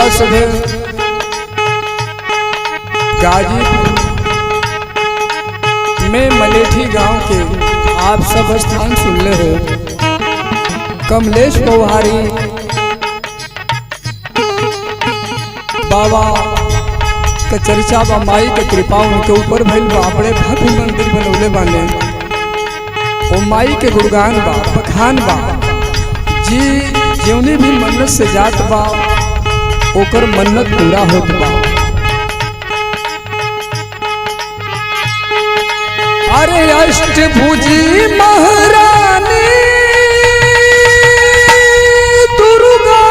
रउआ सभे गाजीपुर में मलेठी गांव के आप सब स्थान सुनले हो। कमलेश पौहारी बाबा का चर्चा बा, माई के कृपा उनके ऊपर भइल बा। बड़े भव्य मंदिर बनौले बाने, ओ माई के गुणगान बा, बखान बा। जी जौनी भी मन्नत से जात बा ओकर मन्नत पूरा होत बा। अरे अष्टभुजी महारानी दुर्गा,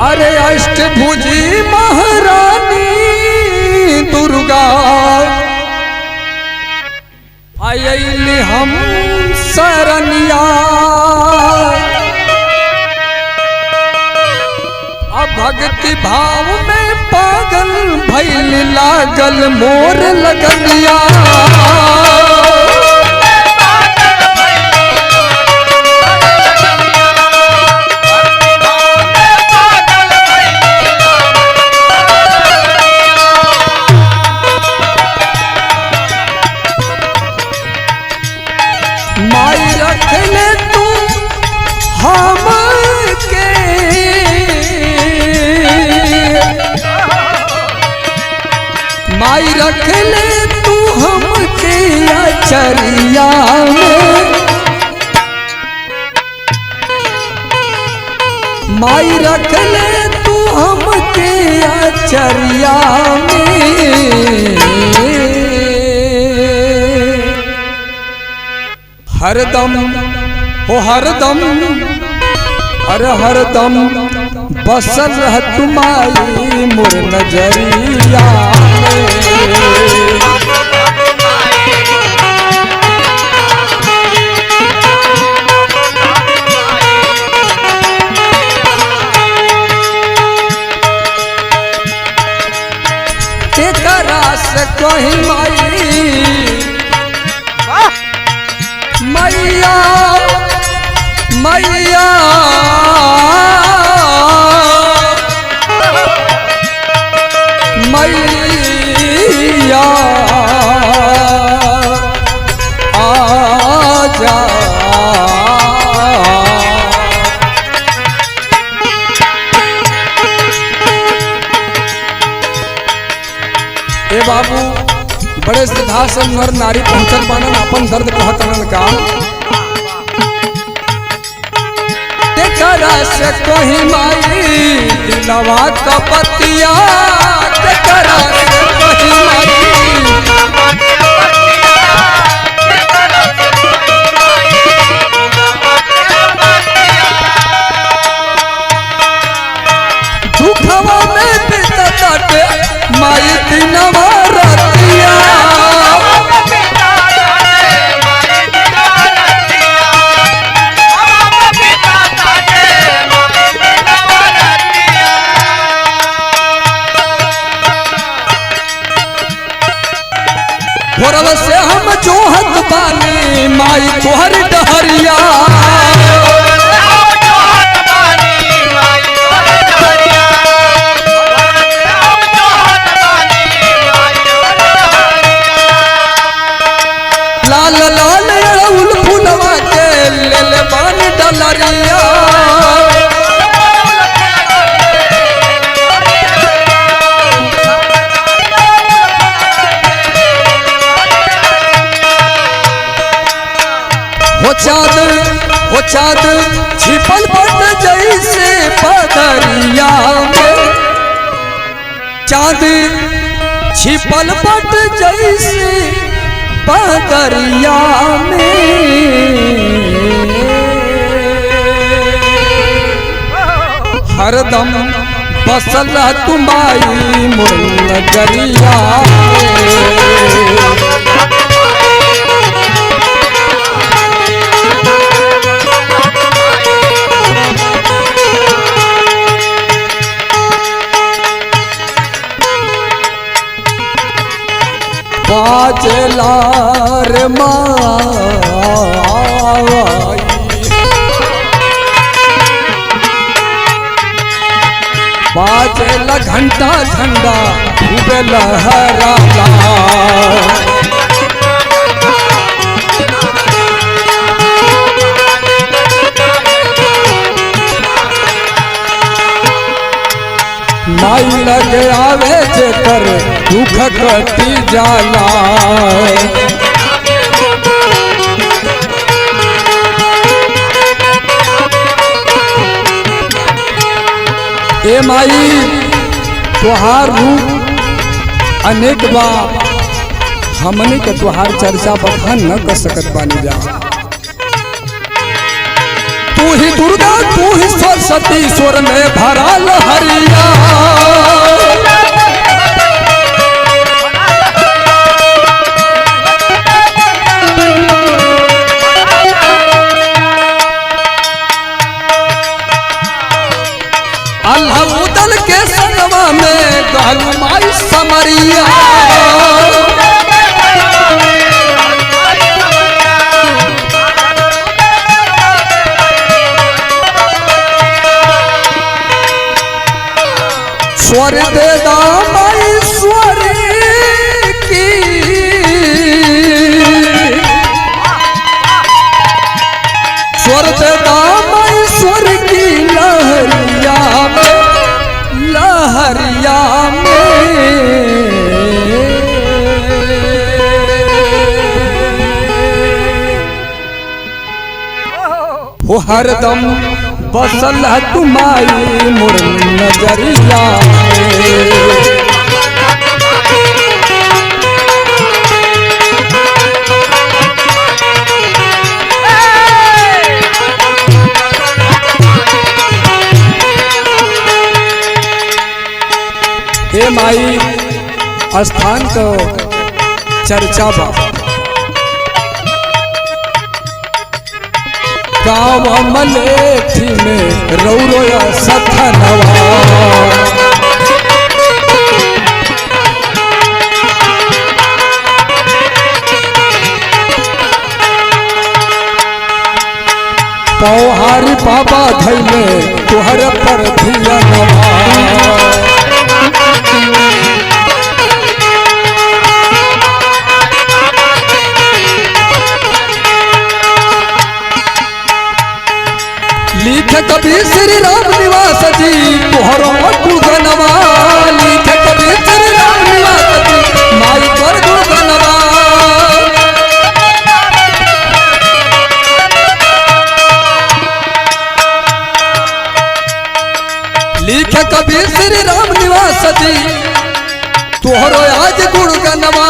अरे अष्टभुजी महारानी दुर्गा आयली हम सरनिया। भक्ति भाव में पागल भइल लागल मोर लगनिया। माई रखले तू हम माई रख ले तू हमके अचरिया में। माई रख ले तू हमके अचरिया में। हरदम हो हरदम, अरे हरदम बसल रह तुम्हारी मोर नजरिया में। तेकरा से कहीं मैया मैया मैया आजा। ए बाबू बड़े सिद्धासन नर नारी पहुंचल बानन, अपन दर्द कहतन का। तेकरा से कोही माई दिलवा का पतिया, तेकरा से कोही माई दुखवा में बितताटे माई दिनवा रतिया। भोरवा से हम जोहत बानी माई तोहर डहरिया। लाल लाल अड़हुल फूलवा के लेल बान डलरिया। हो चाँद छिपल पट जैसे पदरिया में। चाँद छिपल पट जैसे पदरिया में। हरदम बसल तुम्हारी मोर नजरिया में। बाजलार माई बाजेला घंटा झंडा खूबे लहराला। माई लगे आवे जेकर दुख कटी जाला। ए माई तुहार रूप अनेक बार हमने के तुहार चर्चा बखान न कर सकत बानी जा। तू ही दुर्गा तू ही सरस्वती स्वर में भरा लहरिया। अल्लाह उदल के संगवा में गहल माई समरिया। स्वर दे दामाई स्वर की स्वर दे दामाई स्वर की लहरिया में लहरिया में। वो हरदम बसल तुम्हारी मुर नजरिया हे माई स्थान तो चर्चा बा। गाँव मलेठी में रौरोया सथनवा। पौहारी बाबा धैले तुहर पर धियनवा। लिख कभी श्री राम निवास जी तुहरो गुणगनवा। लिख कभी श्री राम निवास जी माई पर गुणगनवा। लिख कभी श्री राम निवास जी तुहरो आज गुणगनवा।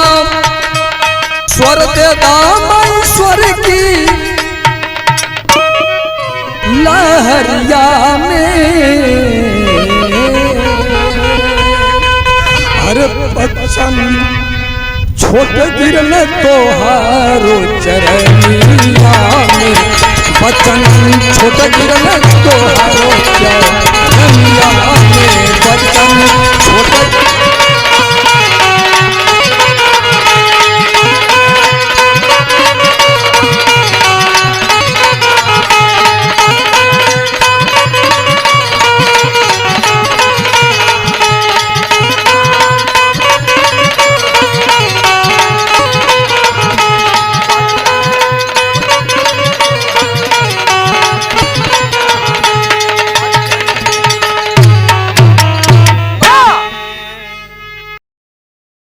स्वर दे दामाई स्वर की लहरिया में। हर बच्चन छोट गिरल तोहारो चरनिया में। बच्चन छोट गिरल तोहारो चरनिया में। बच्चन छोट